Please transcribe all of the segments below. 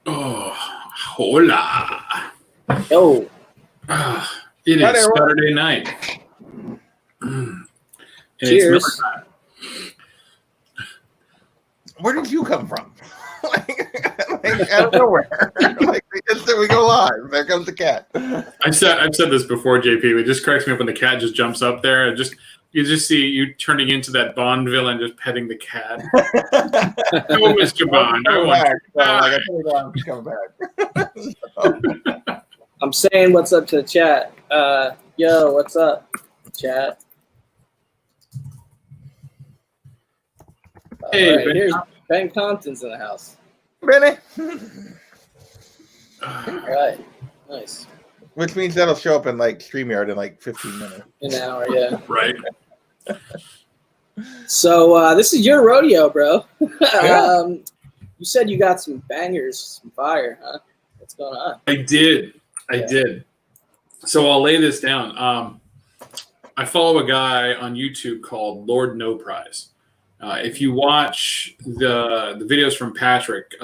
Oh, hola. Yo. It is Saturday night. And Cheers. it's summertime. Where did you come from? Out of nowhere. We go live. There comes the cat. I've said this before, JP. It just cracks me up when the cat just jumps up there and you just see you turning into that Bond villain, just petting the cat. Oh, Mr. Bond, I want you back. I'm coming back. I'm saying what's up to the chat. Yo, what's up, chat? Hey, right, here's Ben Compton's in the house. Benny. All right, nice. Which means that'll show up in like StreamYard in like 15 minutes. An hour, yeah. Right. So this is your rodeo, bro. Yeah. You said you got some bangers, some fire, huh? What's going on? I did. So I'll lay this down. I follow a guy on YouTube called Lord No Prize. If you watch the videos from Patrick,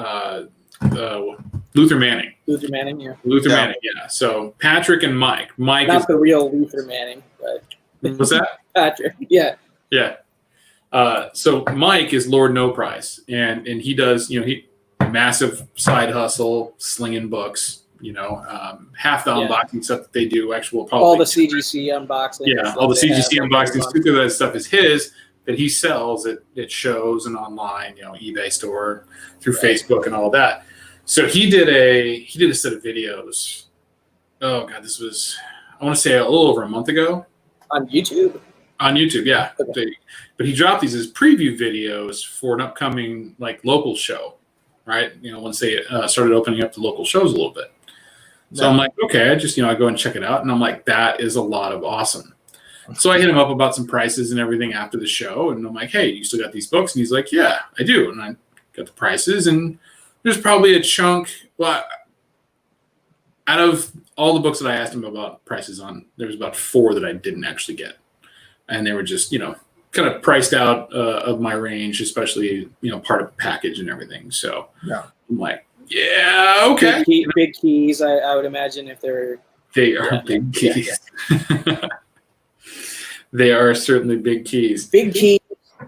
Luther Manning. Luther Manning, yeah. Manning, yeah. So Patrick and Mike. Mike Not is the real Luther Manning, but what's that? Patrick, yeah. Yeah. So Mike is Lord No Prize, and he does, he massive side hustle, slinging books, half the unboxing stuff that they do, actual probably all the CGC unboxing. Yeah, all the CGC unboxings. Two of that stuff is his that he sells at shows and online, eBay store, through Facebook and all that. So he did a set of videos. Oh God, this was, I want to say, a little over a month ago. On YouTube? On YouTube, yeah. Okay. But he dropped these as preview videos for an upcoming local show, right? Once they started opening up the local shows a little bit. So I'm like, okay, I go and check it out. And I'm like, that is a lot of awesome. So I hit him up about some prices and everything after the show. And I'm like, hey, you still got these books? And he's like, yeah, I do. And I got the prices. And there's probably a chunk. Well, out of all the books that I asked him about prices on, there was about 4 that I didn't actually get. And they were just, kind of priced out of my range, especially, part of the package and everything. So yeah. I'm like, yeah, okay. Big keys, I would imagine, if they're... They are big keys. Yeah. They are certainly big keys. Big keys, ...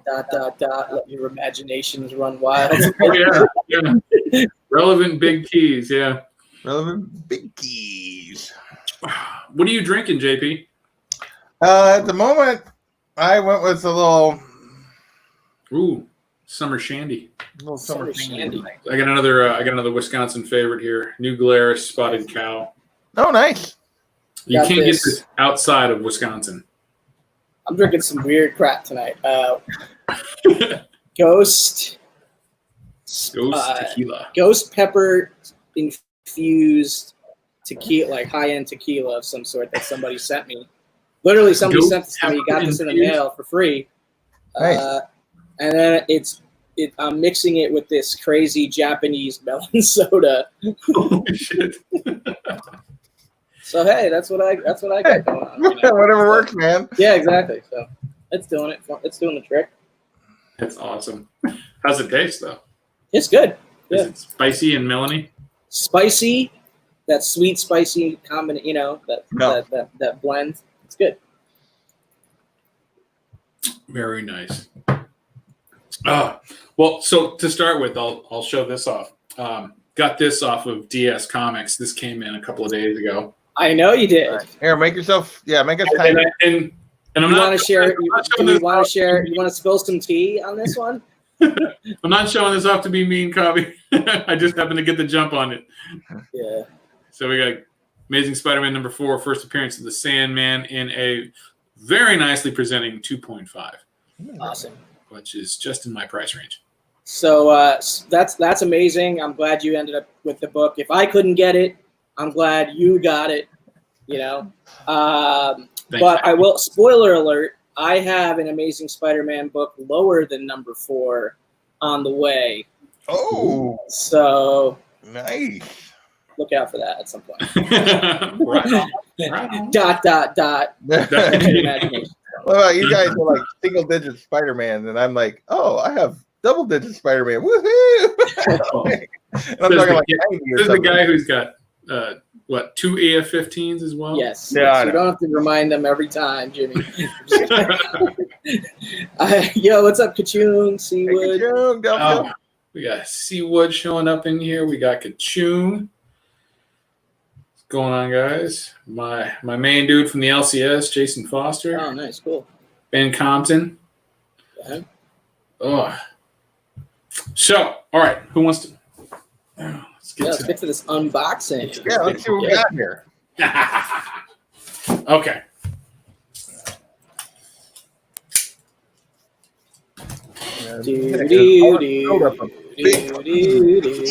Let your imaginations run wild. Oh, yeah. Relevant big keys, yeah. Relevant big keys. What are you drinking, JP? At the moment, I went with a little... Ooh, summer shandy. Little summer shandy. I got another Wisconsin favorite here. New Glarus Spotted Cow. Oh, nice. You can't get this outside of Wisconsin. I'm drinking some weird crap tonight. Ghost tequila. Ghost pepper infused tequila, like high-end tequila of some sort that somebody sent me. Literally, somebody sent this to me. Got this in the mail for free. Nice. And then I'm mixing it with this crazy Japanese melon soda. Holy shit. So hey, that's what I got going on. Whatever works, man. Yeah, exactly. So it's doing it. It's doing the trick. That's awesome. How's it taste though? It's good. Is Yeah. it spicy and melony? Spicy, that sweet spicy combination. That blend. It's good. Very nice. Well, so to start with, I'll show this off. Got this off of DS Comics. This came in a couple of days ago. I know you did. Right. Here, make us time. And I'm You not want to share? I'm not Do showing you this want off- to share? You want to spill some tea on this one? I'm not showing this off to be mean, Cobby. I just happened to get the jump on it. Yeah. So we got Amazing Spider-Man number 4, first appearance of the Sandman in a very nicely presenting 2.5. Awesome. Which is just in my price range. So that's amazing. I'm glad you ended up with the book. If I couldn't get it, I'm glad you got it. But I will. Spoiler alert: I have an Amazing Spider-Man book lower than number 4 on the way. Oh, so nice. Look out for that at some point. Right. Imagination. What about you guys are like single-digit Spider-Man, and I'm like, oh, I have double-digit Spider-Man. Woohoo! And I'm talking like 90 or This is the something. guy who's got what, 2 AF-15s as well? Yes. Yeah, yes. I You know. don't have to remind them every time, Jimmy. Yo, what's up, Kachung, Hey, Seawood? Kachung, Delphia. Oh, we got Seawood showing up in here. We got Kachung. What's going on, guys? My main dude from the LCS, Jason Foster. Oh, nice, cool. Ben Compton. Yeah. Oh. So, all right. Who wants to? Let's get Let's to get to this unboxing. Yeah, let's see what we got here. Okay. Yeah, Do-do-do, hold up a big do-do-do,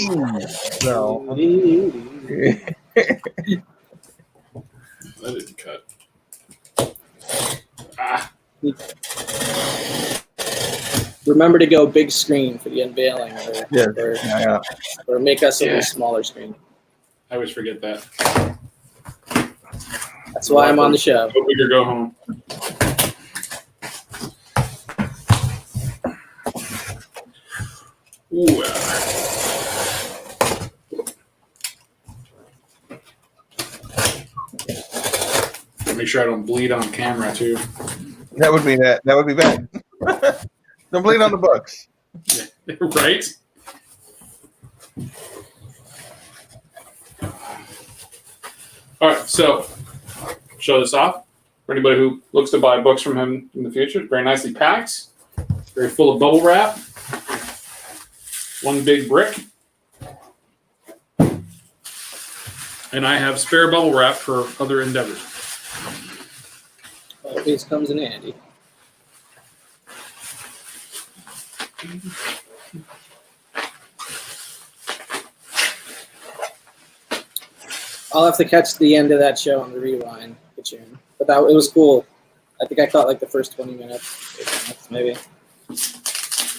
so. do-do-do. That didn't cut. Ah. Remember to go big screen for the unveiling, Yeah, or, yeah. or make us a Yeah. little smaller screen. I always forget that. That's why I'm on the show. Go big or go home. Ooh. Make sure I don't bleed on camera too. That would be that. That would be bad. Don't bleed on the books. Right? All right, so show this off for anybody who looks to buy books from him in the future. Very nicely packed, very full of bubble wrap. One big brick. And I have spare bubble wrap for other endeavors. Always comes in handy. I'll have to catch the end of that show on the rewind, but that it was cool. I think I caught like the first 20 minutes, maybe.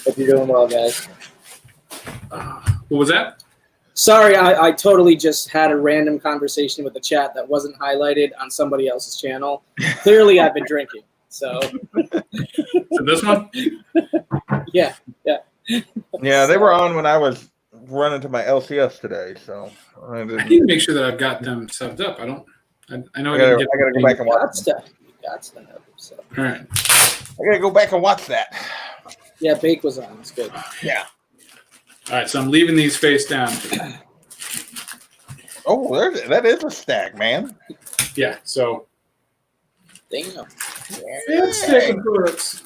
Hope you're doing well, guys. What was that? Sorry, I totally just had a random conversation with the chat that wasn't highlighted on somebody else's channel. Clearly, I've been drinking. So, So this one? yeah. Yeah, they were on when I was running to my LCS today, so I I didn't. need to make sure that I've got them subbed up. I know I gotta didn't get go back and watch. Got stuff. Got stuff. So. All right. I gotta go back and watch that. Yeah, Bake was on. It's good. Yeah. All right, so I'm leaving these face down. Oh, that is a stack, man. Yeah, so Damn. it's taking books.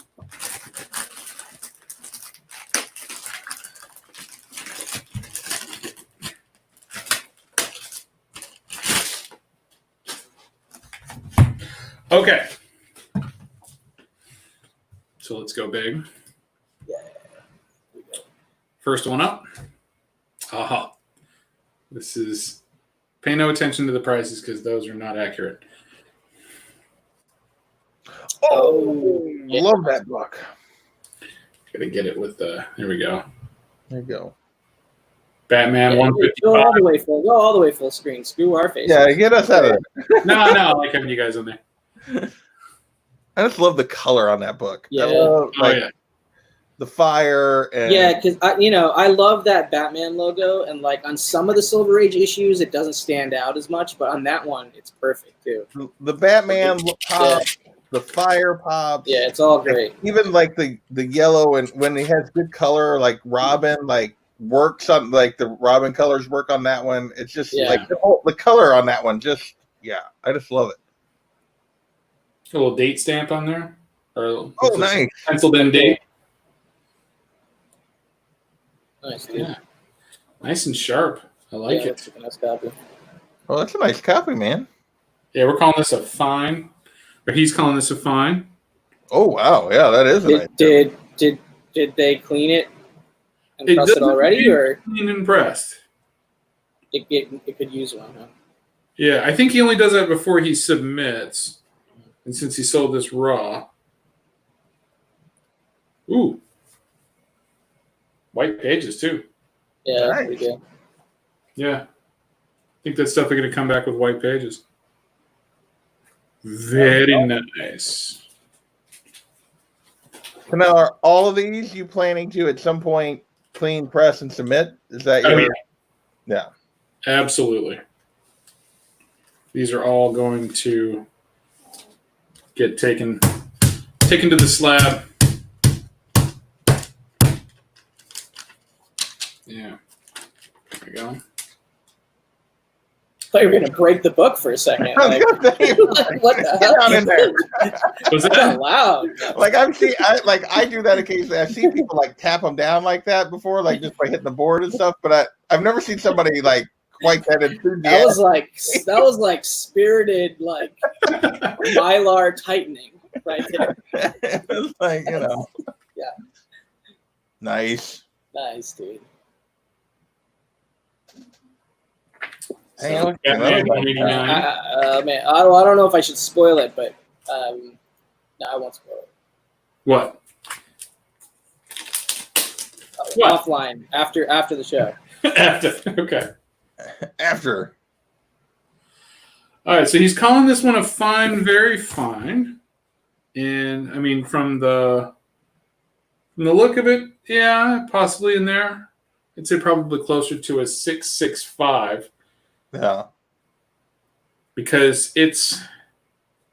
Okay. So let's go big. First one up. Aha. This is, pay no attention to the prices because those are not accurate. Oh, yeah. love that book. Gotta get it with the, there we go. There you go. Batman Yeah, 155. go all the way full. Go all the way full screen. Screw our face. Yeah, get us out of it. No, I like having you guys on there. I just love the color on that book. Yeah. I love, Oh, yeah. the fire and Yeah, because I love that Batman logo, and like on some of the Silver Age issues, it doesn't stand out as much, but on that one, it's perfect too. the Batman pop, the fire pops. Yeah, it's all great. Even like the yellow, and when he has good color, like Robin, like works on like the Robin colors work on that one. It's just Yeah. like the color on that one. Just I just love it. A little date stamp on there. Or Oh, nice. Penciled in date. Nice, dude. Yeah. Nice and sharp. I like Yeah, it. that's a nice copy. Oh, that's a nice copy, man. Yeah, we're calling this a fine. Or he's calling this a fine. Oh wow, yeah, that is a nice. Did they clean it and press it doesn't already, seem or clean and pressed. it could use one? Huh? Yeah, I think he only does that before he submits. And since he sold this raw. Ooh. White pages too. Yeah, Nice. pretty good. Yeah. I think that stuff are going to come back with white pages. Very nice. So now, are all of these you planning to at some point clean, press, and submit? Is that Oh, your? yeah. Yeah. Absolutely. These are all going to get taken to the slab. Yeah. There we go. I thought you were gonna break the book for a second. I was Like, gonna say, what the get down in there. Was hell? that? Loud. Like I do that occasionally. I've seen people like tap them down like that before, like just by hitting the board and stuff. But I've never seen somebody like quite that enthusiastic. That was like spirited like mylar tightening right there. It's like, you know. Yeah. Nice. Nice, dude. Hey, look, Batman another one. 189. Man, I don't know if I should spoil it, but no, I won't spoil it. What? What? Offline after the show. Okay. After. All right, so he's calling this one a fine, very fine, and I mean from the look of it, yeah, possibly in there. I'd say probably closer to a 6.65 Yeah. because it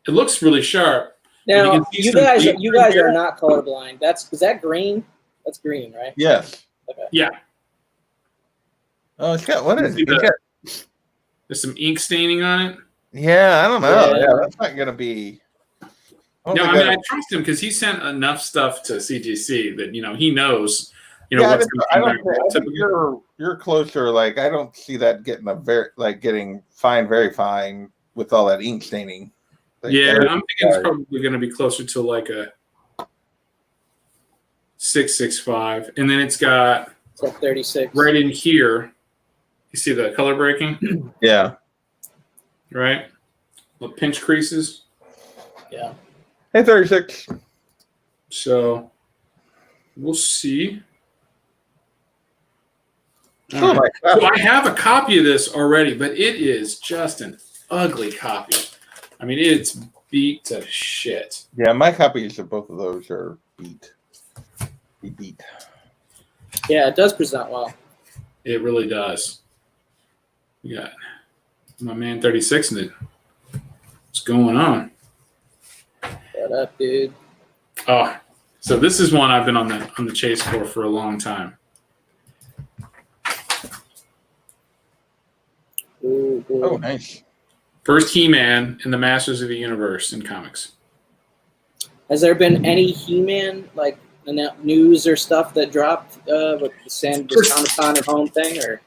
looks really sharp. Now can see you some guys deep are here. not colorblind. Is that green? That's green, right? Yes. Okay. Yeah, Oh, it's got what is See it? It's that? got- there's some ink staining on it. yeah, I don't know. Yeah. Yeah, that's not gonna be. I don't No, think I mean that- I trust him because he sent enough stuff to CGC that he knows yeah, what's I going to don't. I think you're closer. Like I don't see that getting fine, very fine with all that ink staining. Like, Yeah, that- I'm thinking it's probably going to be closer to like a 6.65, and then it's got It's at 36. right in here. You see the color breaking, yeah. right? The pinch creases. Yeah. Hey, 36. So we'll see. Still All right. like So that. I have a copy of this already, but it is just an ugly copy. I mean, it's beat to shit. Yeah, my copies of both of those are beat. Beat. Yeah, it does present well. It really does. We got my man 36 in it. What's going on? What up, dude? Oh, so this is one I've been on the chase for a long time. Ooh, ooh. Oh, nice. First He-Man in the Masters of the Universe in comics. Has there been any He-Man like news or stuff that dropped with the Comic-Con at home thing, or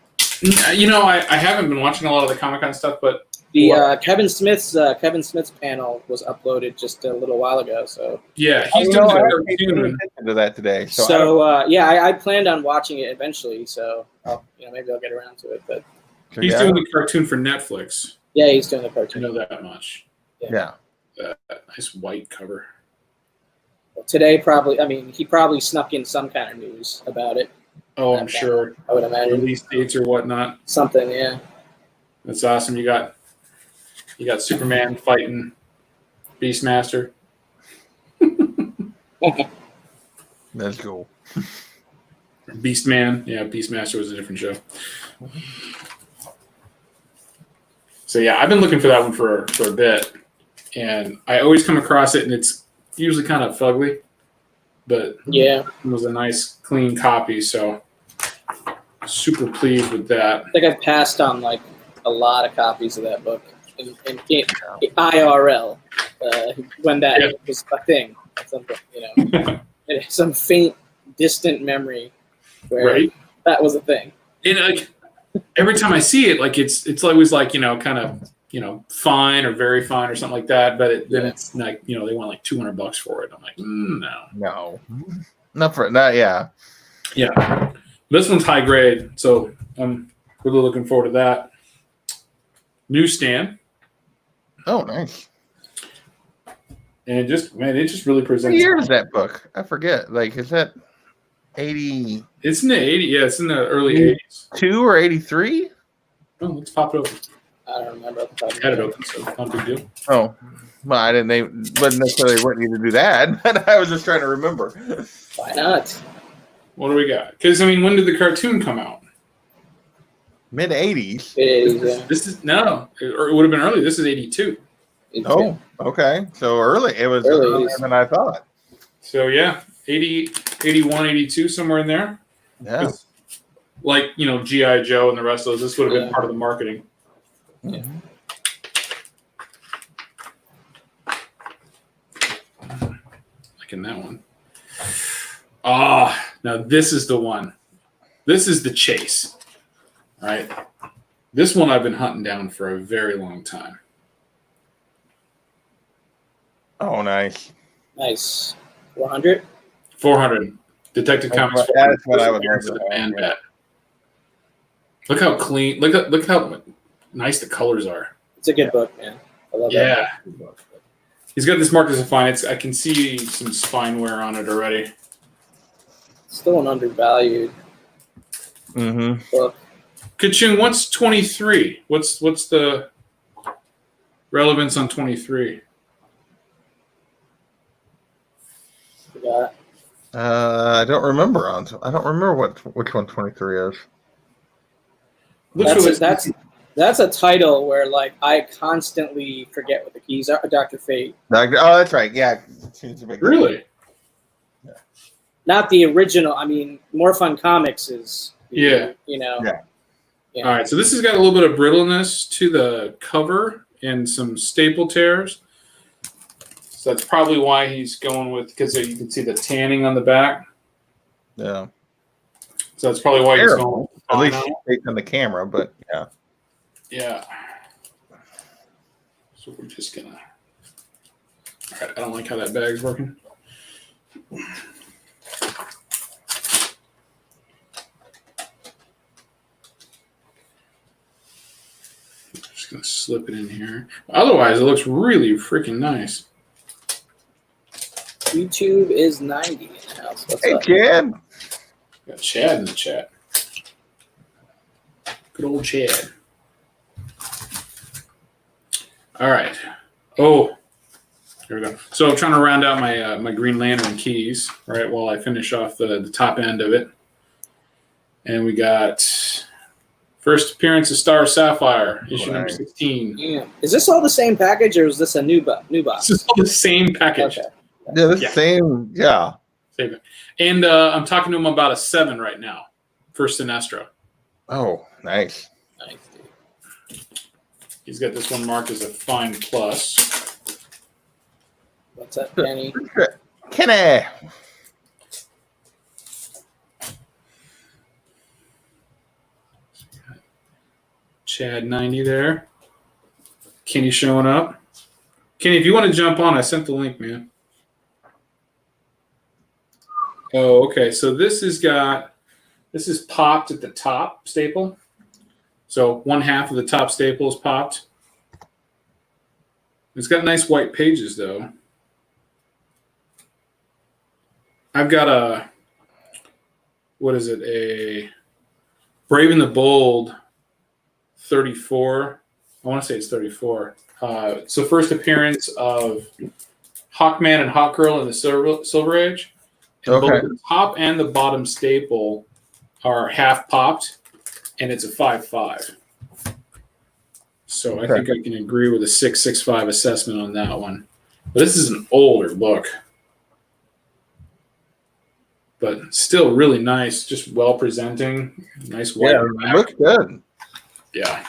I haven't been watching a lot of the Comic-Con stuff, but the Kevin Smith's panel was uploaded just a little while ago. So yeah, I he's know, doing I the haven't paid any cartoon. attention to that today. So, I planned on watching it eventually. So maybe I'll get around to it. But He's doing the cartoon for Netflix. yeah, he's doing the I cartoon. know that much. Yeah. That nice white cover. Today, he probably snuck in some kind of news about it. Oh, I'm sure. I would imagine Release dates or whatnot. something. Yeah. That's awesome. You got Superman fighting Beastmaster. That's cool. Beastman. Yeah, Beastmaster was a different show. So yeah, I've been looking for that one for a bit, and I always come across it, and it's usually kind of fugly, but Yeah. it was a nice, clean copy. So super pleased with that. I think I've passed on like a lot of copies of that book in IRL when that was a thing. Something, it has some faint, distant memory where Right. that was a thing. And like every time I see it, like it's always like kind of fine or very fine or something like that. But then it's like they want like $200 for it. I'm like, no. No. Not yeah. Yeah, this one's high grade, so I'm really looking forward to that. Newsstand, Oh, nice. and it just really What presents. year is that book? I forget. Like, is that 82 It's in the 80s. Yeah, it's in the early 80s. or 83? Oh, let's pop it open. I don't remember. Off the top of I my had it head. open, so not a big deal. Oh, well, I wasn't necessarily wanting you to do that, but I was just trying to remember. Why not? What do we got? Because when did the cartoon come out? Mid 80s. It is. Yeah. This is no, or it would have been early. This is 82. Oh, okay. So early. It was Early earlier 80s. than I thought. So yeah, 80, 81, 82, somewhere in there. Yeah. It's like, G.I. Joe and the rest of those. This would have been Yeah. part of the marketing. Yeah. Like in that one. Now this is the one. This is the chase. Right? This one I've been hunting down for a very long time. Oh, nice. Nice. 400. 400. Detective Comics. That's what I would Appearance love of to the have, Man yeah. Bat. Look how clean. Look how nice the colors are. It's a good book, man. I love Yeah. that. He's got this marked as a fine. I can see some spine wear on it already. Still an undervalued Mm-hmm. book. Kachung, what's 23? What's the relevance on 23? Forgot. I don't remember which one 23 is. Looks really- That's a title where like I constantly forget what the keys are. Dr. Fate. Oh, that's right. Yeah. Seems a big really. Not the original. I mean, More Fun Comics is. Yeah. Yeah. Yeah. All right, so this has got a little bit of brittleness to the cover and some staple tears. So that's probably why he's going with, because you can see the tanning on the back. Yeah. So that's probably why he's Terrible. going. At least on it. based on the camera, but yeah. Yeah. So we're just gonna. All right, I don't like how that bag's working. Just gonna slip it in here. Otherwise, it looks really freaking nice. YouTube is 90 in the house. What's Hey, up? kid. Got Chad in the chat. Good old Chad. All right. Oh, here we go. So I'm trying to round out my my Green Lantern keys, right, while I finish off the top end of it. And we got first appearance of Star Sapphire, issue number Right. 16. Yeah. Is this all the same package or is this a new box? This is all the same package. Okay. Yeah, the Yeah. same. Yeah. Same. And I'm talking to him about a 7 right now for Sinestro. Oh, nice. Nice, dude. He's got this one marked as a fine plus. What's up, Kenny? Kenny. Chad 90 there. Kenny showing up. Kenny, if you want to jump on, I sent the link, man. Oh, okay. So this is popped at the top staple. So one half of the top staple is popped. It's got nice white pages though. I've got a Brave and the Bold 34. I want to say it's 34. So first appearance of Hawkman and Hawkgirl in the Silver Age. And Okay. both the top and the bottom staple are half popped, and it's a 5.5. So I Okay. think I can agree with a 6.65 assessment on that one. But this is an older book. But still really nice, just well presenting. Nice white Yeah, back. looks good. Yeah.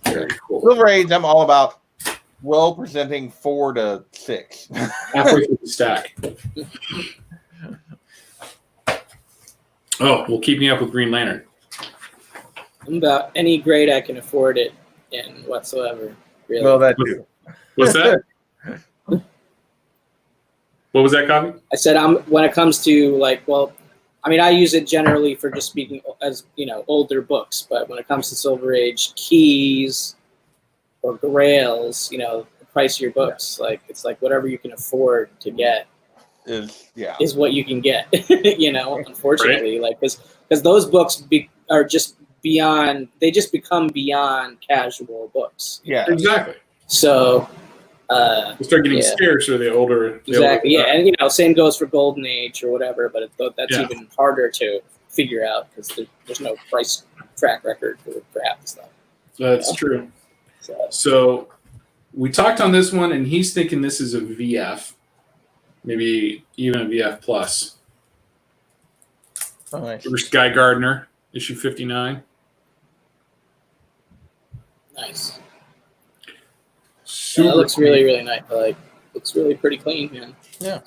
Very cool. Silver Age, I'm all about well presenting 4 to 6. Halfway through the stack. Oh, well, keep me up with Green Lantern. I'm about any grade I can afford it in whatsoever. Really. Well, that too. What's that? What was that, copy? I said when it comes to like, well, I mean, I use it generally for just speaking as older books, but when it comes to Silver Age keys or grails, the price of your books, like it's like whatever you can afford to get is what you can get. Unfortunately, like because those books are just beyond. They just become beyond casual books. Yeah. Exactly. So, They start getting Yeah. scarcer the older. The Exactly. older Yeah, and same goes for Golden Age or whatever, but that's Yeah. even harder to figure out because there's no price track record for half the stuff. That's true. So, So we talked on this one, and he's thinking this is a VF, maybe even a VF plus. Oh, nice. First Guy Gardner, issue 59. nice. Super That looks cool. really, really nice. Like, looks really pretty clean, man. Yeah.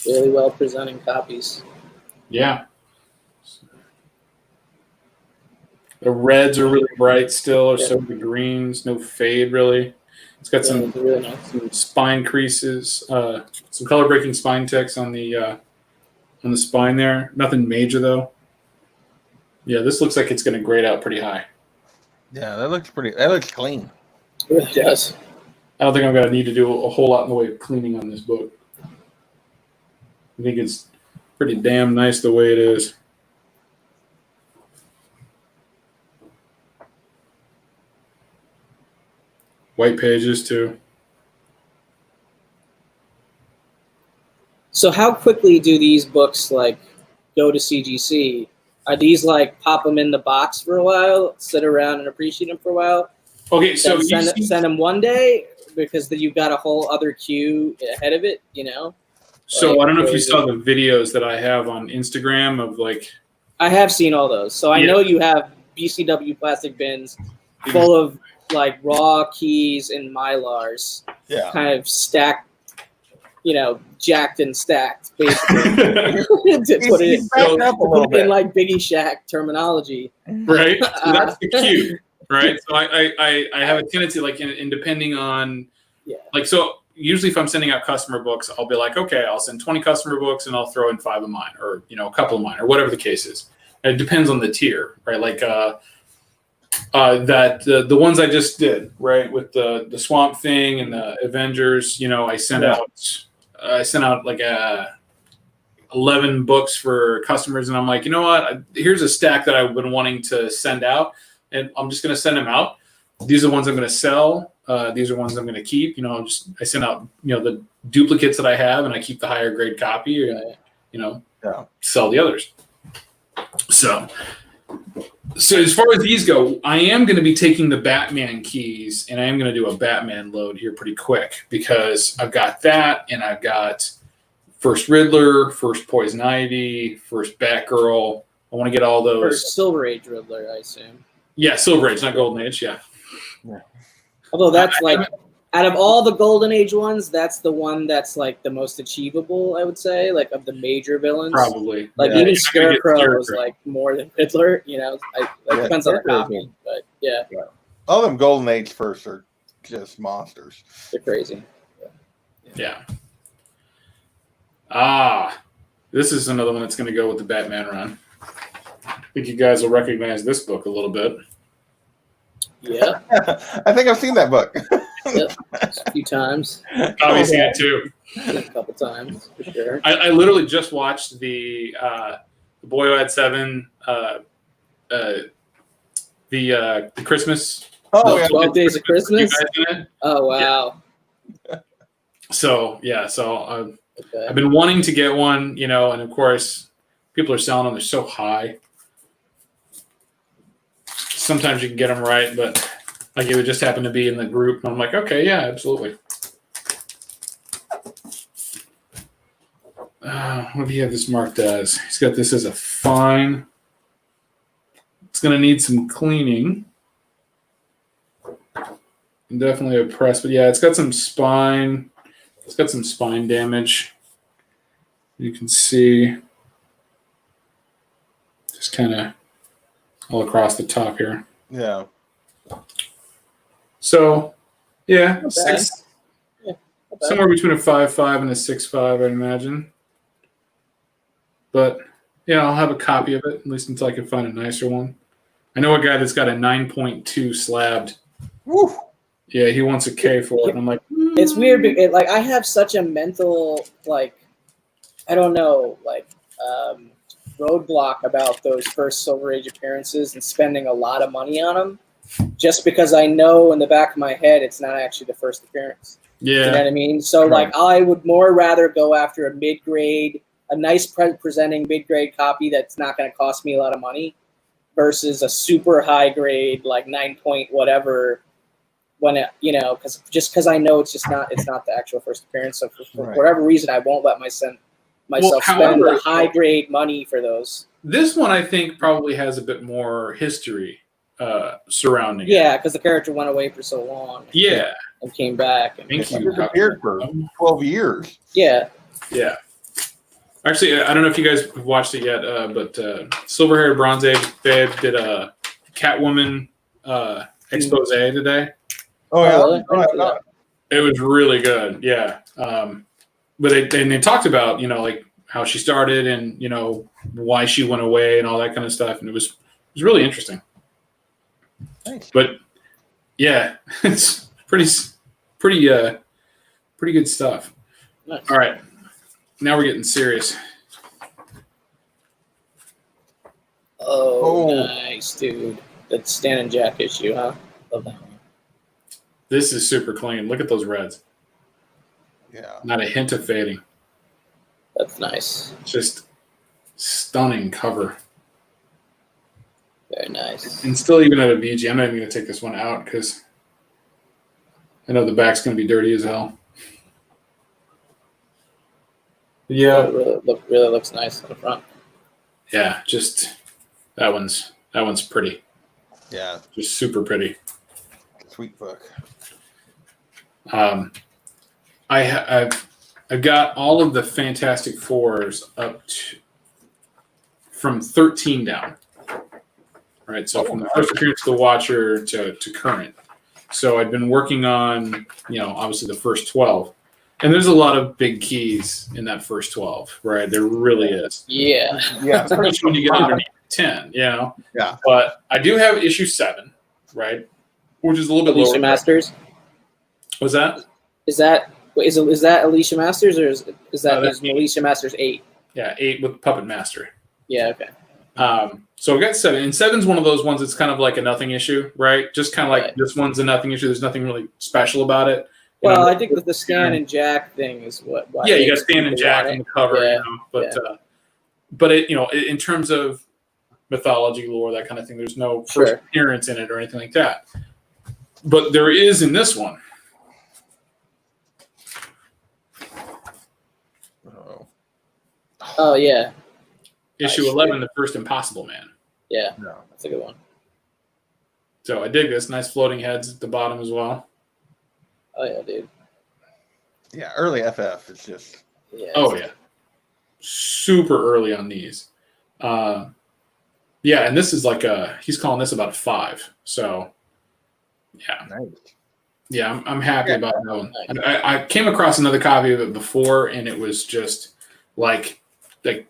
Really well presenting copies. Yeah. The reds are really bright still, or so are the greens. No fade really. It's got Yeah, some, it's really nice. some spine creases, some color breaking spine text on the spine there. Nothing major though. Yeah, this looks like it's going to grade out pretty high. Yeah, that looks pretty. That looks clean. It really does. I don't think I'm going to need to do a whole lot in the way of cleaning on this book. I think it's pretty damn nice the way it is. White pages too. So how quickly do these books like go to CGC? Are these like pop them in the box for a while, sit around and appreciate them for a while, Okay, so then you see- send them one day because then you've got a whole other queue ahead of it, So I don't know if you saw the videos that I have on Instagram of like I have seen all those. So I Yeah. know you have BCW plastic bins full of like raw keys and Mylars Yeah. kind of stacked, jacked and stacked, basically. to put it, He's backing up a little in bit. like Biggie Shack terminology. right. So that's the cue, right? So I have a tendency like in depending on Yeah. like so usually if I'm sending out customer books, I'll be like, okay, I'll send 20 customer books and I'll throw in 5 of mine or a couple of mine or whatever the case is. And it depends on the tier, right? Like the ones I just did, right, with the Swamp Thing and the Avengers, I sent out like 11 books for customers, and I'm like, you know what? Here's a stack that I've been wanting to send out, and I'm just going to send them out. These are the ones I'm going to sell. These are ones I'm going to keep. I send out the duplicates that I have, and I keep the higher grade copy, and Yeah. sell the others. So as far as these go, I am going to be taking the Batman keys, and I am going to do a Batman load here pretty quick because I've got that, and I've got first Riddler, first Poison Ivy, first Batgirl. I want to get all Or those. Silver Age Riddler, I assume. Yeah, Silver Age, not Golden Age. Yeah. Although that's like, out of all the Golden Age ones, that's the one that's like the most achievable, I would say, like of the major villains. Probably. Like Yeah, even you're not gonna get Scarecrow is Scarecrow. like more than Riddler, It Yeah, depends on the Scarecrow's copy, one. but yeah, All them Golden Age first are just monsters. they're crazy. Yeah. This is another one that's going to go with the Batman run. I think you guys will recognize this book a little bit. Yeah, I think I've seen that book. a few times, Probably seen it too. a couple times for sure. I literally just watched the Boy Who Had Seven, the Christmas. Oh, the yeah. 12 Days of Christmas? You guys in it? Oh wow. So Okay. I've been wanting to get one, and of course, people are selling them. They're so high. Sometimes you can get them right, but like it would just happen to be in the group, and I'm like, okay, yeah, absolutely. What do you have this marked as? He's got this as a fine. It's going to need some cleaning. And definitely a press, but yeah, it's got some spine. It's got some spine damage. You can see just kind of all across the top here. Yeah. So, yeah, Not bad. six, Not bad. somewhere between a 5.5 and a 6.5, I'd imagine. But yeah, I'll have a copy of it at least until I can find a nicer one. I know a guy that's got a 9.2 slabbed. Woo. Yeah, he wants a K for it. And I'm like, It's weird. Like I have such a mental I don't know, roadblock about those first Silver Age appearances and spending a lot of money on them. just because I know in the back of my head it's not actually the first appearance. You know Yeah. what I mean? So like I would more rather go after a mid-grade, a nice presenting mid-grade copy that's not going to cost me a lot of money versus a super high grade like 9 point whatever when it, because I know it's not the actual first appearance. So for whatever reason I won't let myself spend the high grade money for those. This one I think probably has a bit more history surrounding it. Yeah, because the character went away for so long. Yeah. And came back. And Thank you. Disappeared for 12 years. Yeah. Yeah. Actually, I don't know if you guys have watched it yet, but Silver Hair Bronze Age Babe did a Catwoman expose today. Oh, yeah? Really? It was really good. Yeah. But they talked about, like how she started and, why she went away and all that kind of stuff. And it was really interesting. Nice. But yeah, it's pretty good stuff. Nice. All right. Now we're getting serious. Oh, nice, dude. That's Stan and Jack issue, huh? Love that one. This is super clean. Look at those reds. Yeah. Not a hint of fading. That's nice. Just stunning cover. Very nice. And still even at a VG, I'm not even going to take this one out because I know the back's going to be dirty as hell. Yeah. It really looks nice on the front. Yeah, just that one's pretty. Yeah. Just super pretty. Sweet book. I've got all of the Fantastic Fours up to, from 13 down. Right, so from the first appearance of the Watcher to current. So I've been working on, obviously the first 12. And there's a lot of big keys in that first 12, right? There really is. Yeah. Yeah. Especially when you get underneath 10, Yeah. But I do have issue 7, right? Which is a little bit Alicia lower. Masters. Was that? Is that Alicia Masters or is Alicia Masters 8? Yeah, 8 with Puppet Master. Yeah, okay. So I got 7. And 7's one of those ones that's kind of like a nothing issue, right? Just kind of like this one's a nothing issue. There's nothing really special about it. Well, I think that the Stan and Jack thing is what. Yeah, you got Stan and Jack on the cover, but it, in terms of mythology, lore, that kind of thing, there's no first appearance in it or anything like that. But there is in this one. Oh yeah. Issue 11, the first Impossible Man. Yeah, No. that's a good one. So I dig this. Nice floating heads at the bottom as well. Oh yeah, dude. Yeah. Early FF. It's just. Yeah. Oh yeah, super early on these. Yeah, and this is like he's calling this about a 5. So yeah, Nice. yeah, I'm happy about that one. I came across another copy of it before, and it was just like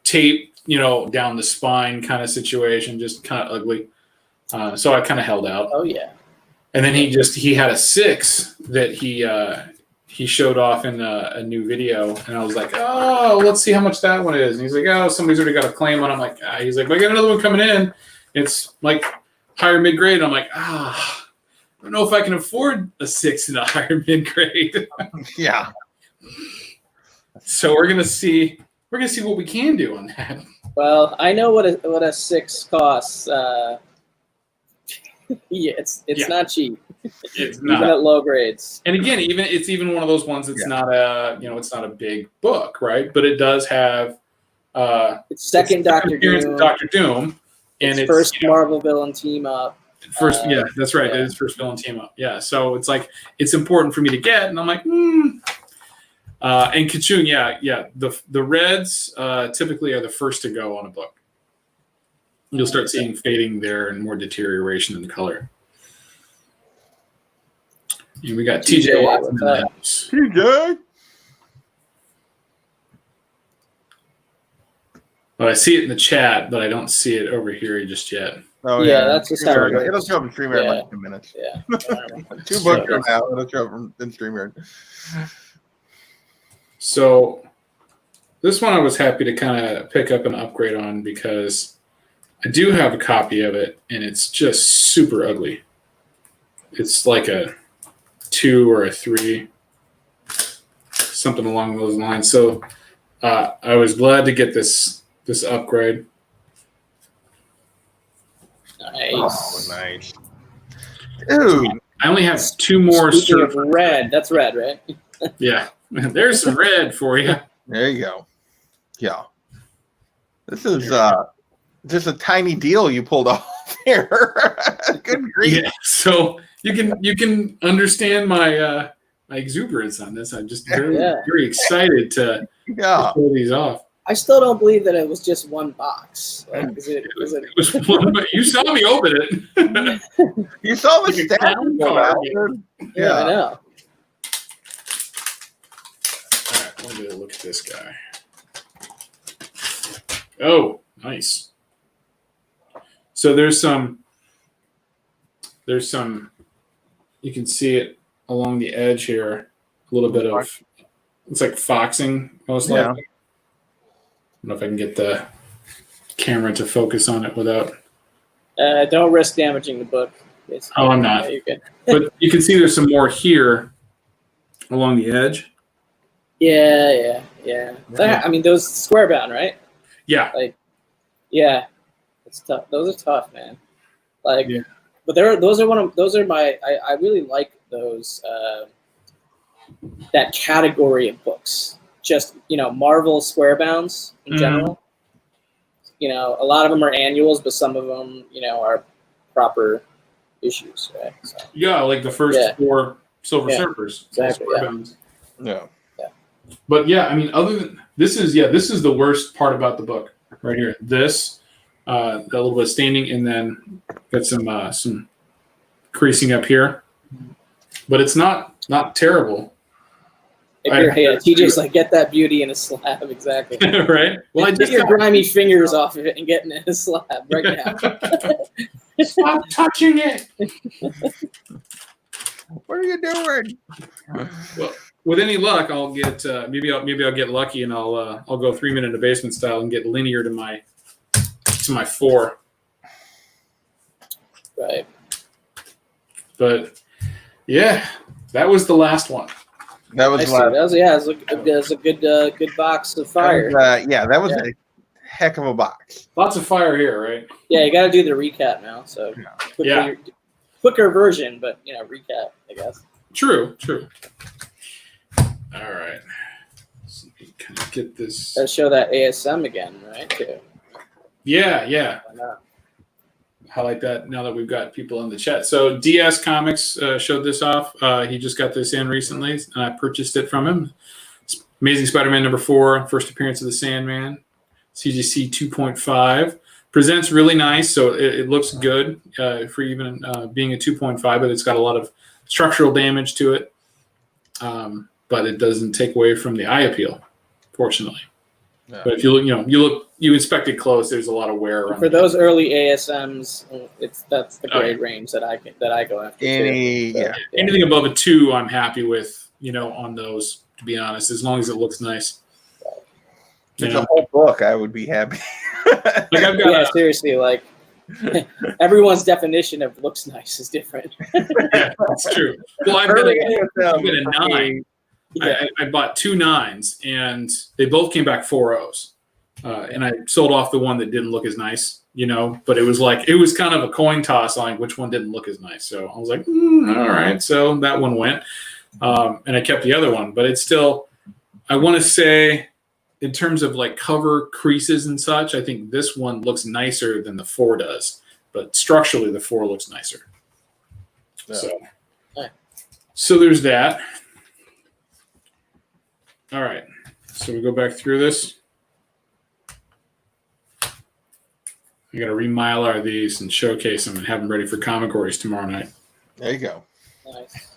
tape, down the spine kind of situation, just kind of ugly. So I kind of held out. Oh yeah. And then he had a 6 that he showed off in a new video, and I was like, oh, let's see how much that one is. And he's like, oh, somebody's already got a claim on it. I'm like, he's like, but I got another one coming in. It's like higher mid grade. I'm like, I don't know if I can afford a 6 in a higher mid grade. Yeah. So we're gonna see what we can do on that. Well, I know what a 6 costs. Yeah, it's not cheap. It's Even not. at low grades. And again, it's even one of those ones that's not it's not a big book, right? But it does have It's second Doctor appearance Doom. of Dr. Doom, and it's first Marvel villain team up. First, that's right. Yeah. It is first villain team up. Yeah, so it's like it's important for me to get, and I'm like, and Kachun, yeah. The reds typically are the first to go on a book. You'll start seeing fading there and more deterioration in the color. And we got TJ Watson in the house. TJ. Well, I see it in the chat, but I don't see it over here just yet. Oh Yeah, that's just how it It'll works. show up in StreamYard in Yeah. like 2 minutes. Yeah. 2 books come out. It'll show up in StreamYard. So this one I was happy to kind of pick up and upgrade on because I do have a copy of it, and it's just super ugly. it's like a 2 or a 3, something along those lines. So I was glad to get this upgrade. Nice. Oh, nice. Dude. I only have 2 more. Speaking of red, that's red, right? Yeah, there's some red for you. There you go. Yeah. This is just a tiny deal you pulled off here. Good grief. Yeah, so you can understand my my exuberance on this. I'm just very excited to pull these off. I still don't believe that it was just one box. Like, It was one, but you saw me open it. You saw the Like a stats. clown car. Yeah, I know. All right, let me look at this guy. Oh, nice. So there's some. You can see it along the edge here. A little bit of. It's like foxing, most likely. I don't know if I can get the camera to focus on it without. Don't risk damaging the book. Basically. Oh, I'm not. Yeah, you're good. But you can see there's some more here along the edge. Yeah. I mean, those square bound, right? Yeah. Yeah, it's tough. Those are tough, man. Like, Yeah. but those are my. I really like those. That category of books. Just Marvel square bounds in general. A lot of them are annuals, but some of them are proper issues, right? So, Yeah, like the first 4 Silver Surfers. Exactly. Yeah. But yeah, I mean, other than this is the worst part about the book right here. This, that little bit of staining, and then got some creasing up here. But it's not terrible. TJ's like, get that beauty in a slab, exactly. Right? Well, I get just your grimy fingers off of it and get it in a slab right now. Stop touching it. What are you doing? Well, with any luck, I'll get maybe I'll get lucky and I'll go 3 minute in the basement style and get linear to my 4. Right. But yeah, that was the last one. That was a good box of fire. That was a heck of a box. Lots of fire here, right? Yeah, you got to do the recap now. So quicker version, but recap, I guess. True. All right. So we kind of get this. Let's show that ASM again, right? Too. Yeah. Highlight that now that we've got people in the chat. So DS Comics showed this off. He just got this in recently, and I purchased it from him. It's Amazing Spider-Man #4, first appearance of the Sandman, CGC 2.5. Presents really nice, so it looks good for even being a 2.5, but it's got a lot of structural damage to it. But it doesn't take away from the eye appeal, fortunately. Yeah. But if you inspect it close, there's a lot of wear around. For those early ASMs, that's the grade range that I go after. Anything above a 2, I'm happy with. On those, to be honest, as long as it looks nice. It's a whole book. I would be happy. Like I've got seriously, like everyone's definition of looks nice is different. Yeah, that's true. Well, I've got a 9. Yeah. I bought 2 9s, and they both came back 4 O's. And I sold off the one that didn't look as nice, but it was kind of a coin toss on which one didn't look as nice. So I was like, all right. So that one went. And I kept the other one, but it's still, I want to say, in terms of like cover creases and such, I think this one looks nicer than the 4 does, but structurally the 4 looks nicer. Yeah. So there's that. All right. So we go back through this. I got to remylar these and showcase them and have them ready for Comic-Cories tomorrow night. There you go. Nice.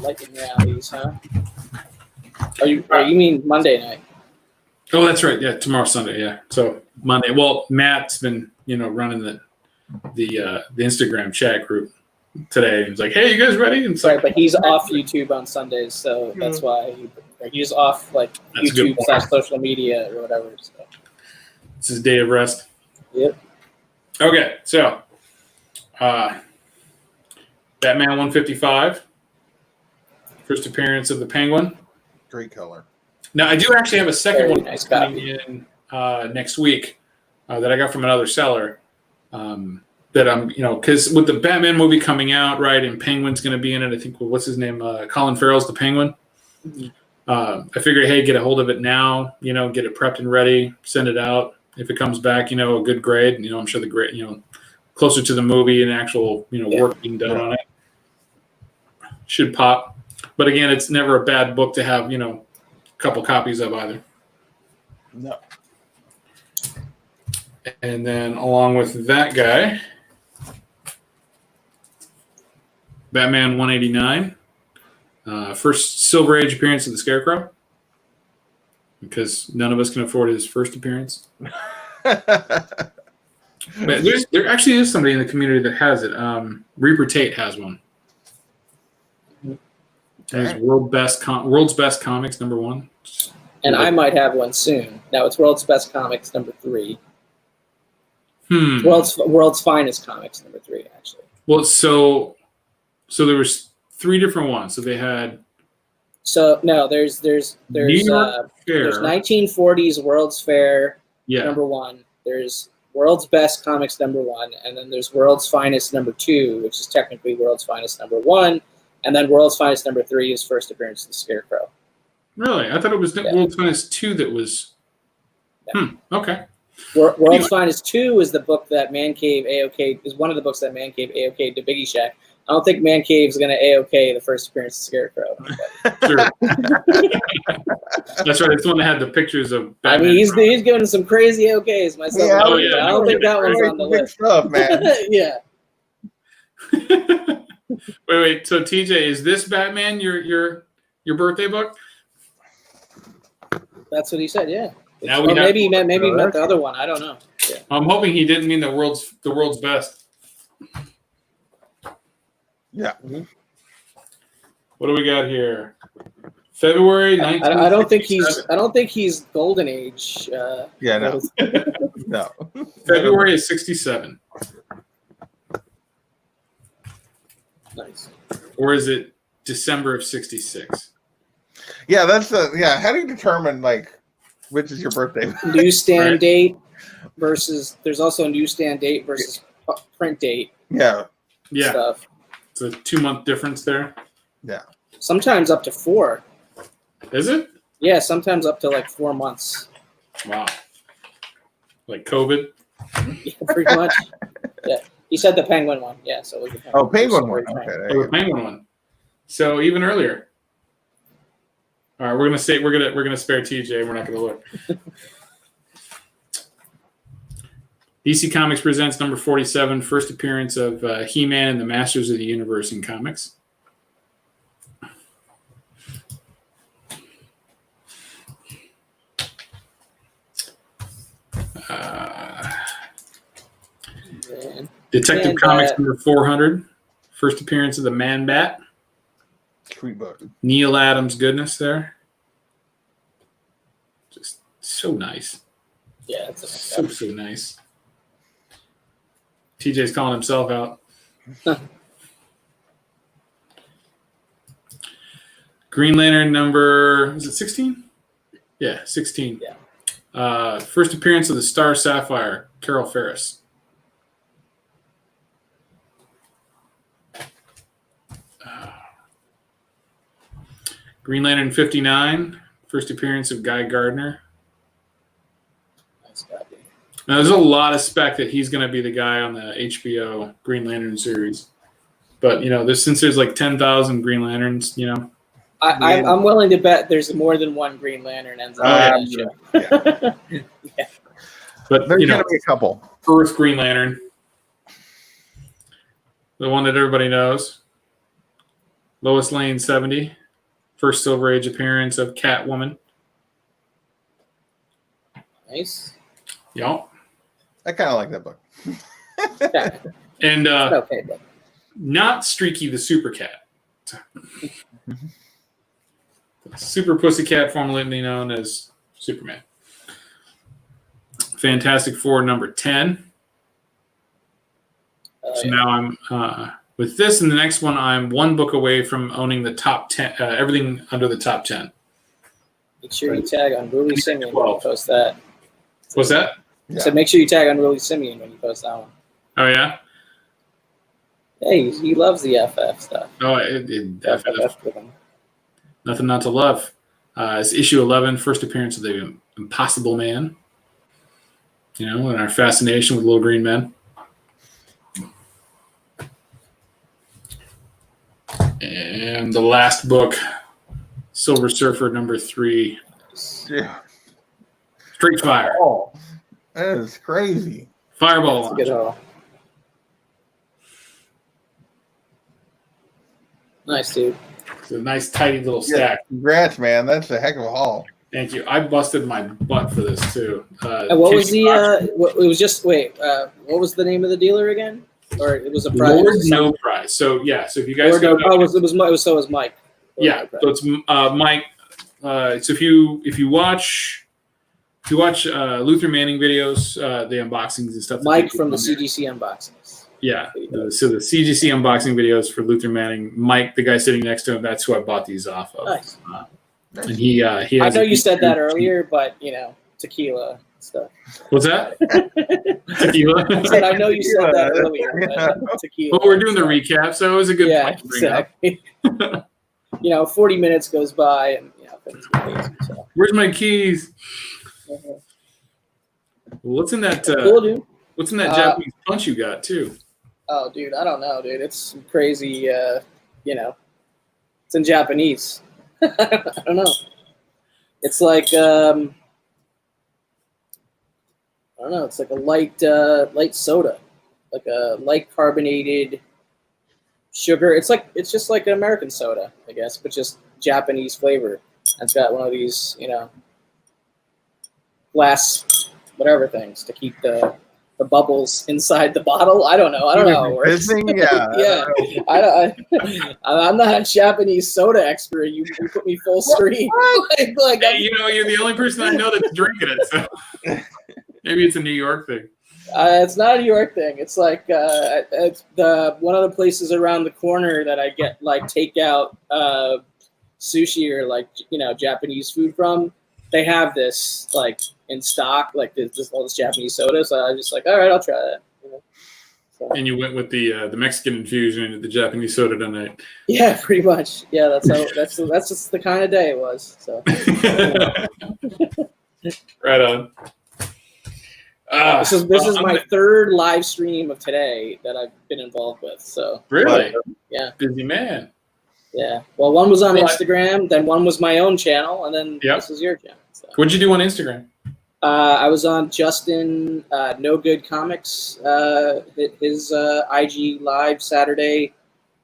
Lightning rallies, huh? Oh, you mean Monday night? Oh, that's right. Yeah, tomorrow Sunday. Yeah, so Monday. Well, Matt's been running the Instagram chat group today. He's like, "Hey, you guys ready?" And sorry, but he's off YouTube on Sundays, so that's why he's off like YouTube / social media or whatever. So. It's his day of rest. Yep. Okay, so Batman 155. First appearance of the Penguin. Great color. Now, I do actually have a second Very one nice coming copy. in next week that I got from another seller. That I'm, because with the Batman movie coming out, right, and Penguin's going to be in it. I think what's his name? Colin Farrell's the Penguin. Mhm. I figured, hey, get a hold of it now. Get it prepped and ready. Send it out. If it comes back, a good grade. I'm sure the grade, closer to the movie and actual, work being done on it, should pop. But again, it's never a bad book to have, a couple copies of either. No. And then along with that guy, Batman 189, first Silver Age appearance of the Scarecrow, because none of us can afford his first appearance. But there actually is somebody in the community that has it. Reaper Tate has one. There's World's Best Comics #1. And I might have one soon. Now it's World's Best Comics #3. World's Finest Comics #3, actually. Well, so there was 3 different ones. So they had. So no, there's New York Fair. there's 1940s World's Fair Yeah. #1. There's World's Best Comics #1, and then there's World's Finest #2, which is technically World's Finest #1, and then World's Finest #3 is first appearance of the Scarecrow. Really? I thought it was Yeah. World's Finest 2 that was. Okay. World's Anyway. Finest 2 is the book that Man Cave AOK is one of the books that Man Cave AOK to Biggie Shack. I don't think Man Cave's going to AOK the first appearance of Scarecrow. Sure. That's right. It's the one that had the pictures of I Batman. mean, he's giving some crazy OKs myself. Yeah, oh, yeah. I don't think that one's on the Big list. stuff, man. Yeah. Wait. So TJ, is this Batman your birthday book? That's what he said, yeah. Now Or we have- maybe he meant the other one. I don't know. Yeah. I'm hoping he didn't mean the world's best. Yeah. What do we got here? February 19th. I don't think he's Golden Age. Yeah, no. No. February is 67. Nice. Or is it December of 66? Yeah, that's how do you determine which is your birthday? Newsstand Right. date versus there's also a newsstand date versus print date Yeah. Yeah. stuff. It's a 2-month difference there. Sometimes up to 4. Is it? Yeah, sometimes up to 4 months. Wow. Like COVID? Yeah, pretty much. Yeah. He said the Penguin one. Yeah, so it was the Penguin. Oh, Penguin one. Right. Okay. there Oh, you the go. Penguin one. So even earlier. All right, we're gonna spare TJ. We're not gonna look. DC Comics presents number 47, first appearance of He-Man and the Masters of the Universe in comics. Man. Detective Man Comics Bat. number 400, first appearance of the Man Bat. Sweet book. Neil Adams goodness there. Just so nice. Yeah, it's a So nice. TJ's calling himself out. Green Lantern number, is it 16? Yeah, 16. Yeah. First appearance of the Star Sapphire, Carol Ferris. Green Lantern 59, first appearance of Guy Gardner. nice copy. Now, there's a lot of spec that he's going to be the guy on the HBO Green Lantern series. But, since there's 10,000 Green Lanterns, I'm willing to bet there's more than one Green Lantern ends up in that show. but, There's gonna be a couple. Earth Green Lantern, the one that everybody knows. Lois Lane 70, first Silver Age appearance of Catwoman. Nice. Yep. I kind of like that book. Yeah, And okay, but not Streaky the Super Cat. Super Pussycat, formerly known as Superman. Fantastic Four number 10. So now I'm with this and the next one, I'm one book away from owning the top 10, everything under the top 10. Make sure you tag on Willie Simeon when you 12. post that. What's that? Yeah. So make sure you tag on Willie Simeon when you post that one. Oh, yeah? Hey, he loves the FF stuff. Oh, FF with him. nothing not to love. It's issue 11, first appearance of the Impossible Man. You know, and our fascination with little green men. And the last book, Silver Surfer number 3, Yeah. Street Fire, Oh, that is crazy. Fireball That's a good launch. haul. Nice, dude. It's a nice, tidy little Yeah, stack. congrats, man. That's a heck of a haul. Thank you. I busted my butt for this too. And what was the? It was just wait. What was the name of the dealer again? Or it was a prize? Lord No Prize. So yeah. So if you guys Lord go, No- oh, so it was Mike. Lord yeah. No Prize. So it's Mike. So if you watch Luther Manning videos, the unboxings and stuff. that Mike they do from the on there. CGC unboxings. Yeah. So the CGC unboxing videos for Luther Manning. Mike, the guy sitting next to him, that's who I bought these off of. Nice. And he I has know a you said that YouTube- earlier, but tequila stuff. What's that? Tequila. I said I know you said that earlier, but tequila. Well, we're doing the recap, so it was a good Yeah, point to bring up. exactly. 40 minutes goes by, and things get lazy, so. Where's my keys? What's in that? Cool, dude. What's in that Japanese punch you got too? Oh, dude, I don't know, dude. It's some crazy. It's in Japanese. I don't know. It's like I don't know. It's like a light soda, like a light carbonated sugar. It's just like an American soda, I guess, but just Japanese flavor. And it's got one of these, glass whatever things to keep the bubbles inside the bottle. I don't know. I don't know how it works. Fizzing? Yeah. Yeah. I'm not a Japanese soda expert. You put me full screen. like Hey, you're the only person I know that's drinking it. So maybe it's a New York thing. it's not a New York thing. It's like it's one of the places around the corner that I get like takeout sushi or Japanese food from. They have this like in stock, like this all this Japanese soda. So I was just like, all right, I'll try that. So, And you went with the Mexican infusion into the Japanese soda tonight. yeah, pretty much. Yeah, that's just the kind of day it was. So Right on. this is my third live stream of today that I've been involved with. So Really? Yeah. Busy man. yeah, well, one was on Well, Instagram, then one was my own channel, and then Yep. this is your channel. So. What'd you do on Instagram? I was on Justin No Good Comics, his IG live Saturday,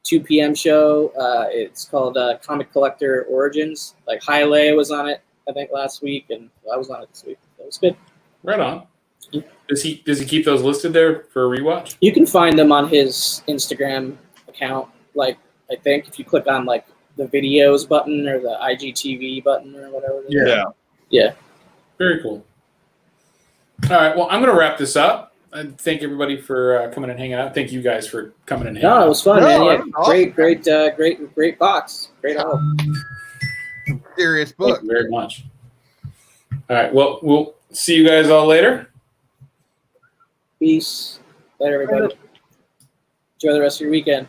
2 p.m. show. It's called Comic Collector Origins. Like Haile was on it, I think, last week, and I was on it this week. So it was good. Right on. Does he keep those listed there for a rewatch? You can find them on his Instagram account. Like I think if you click on like the videos button or the IGTV button or whatever. It is. Yeah. Yeah. Very cool. All right. Well, I'm going to wrap this up. I thank everybody for coming and hanging out. Thank you guys for coming and hanging No, it out. was fun, No, man. Yeah, it was awesome. great box. Great haul. Serious Thank book. you very much. All right. Well, we'll see you guys all later. Peace. Later, everybody. Enjoy the rest of your weekend.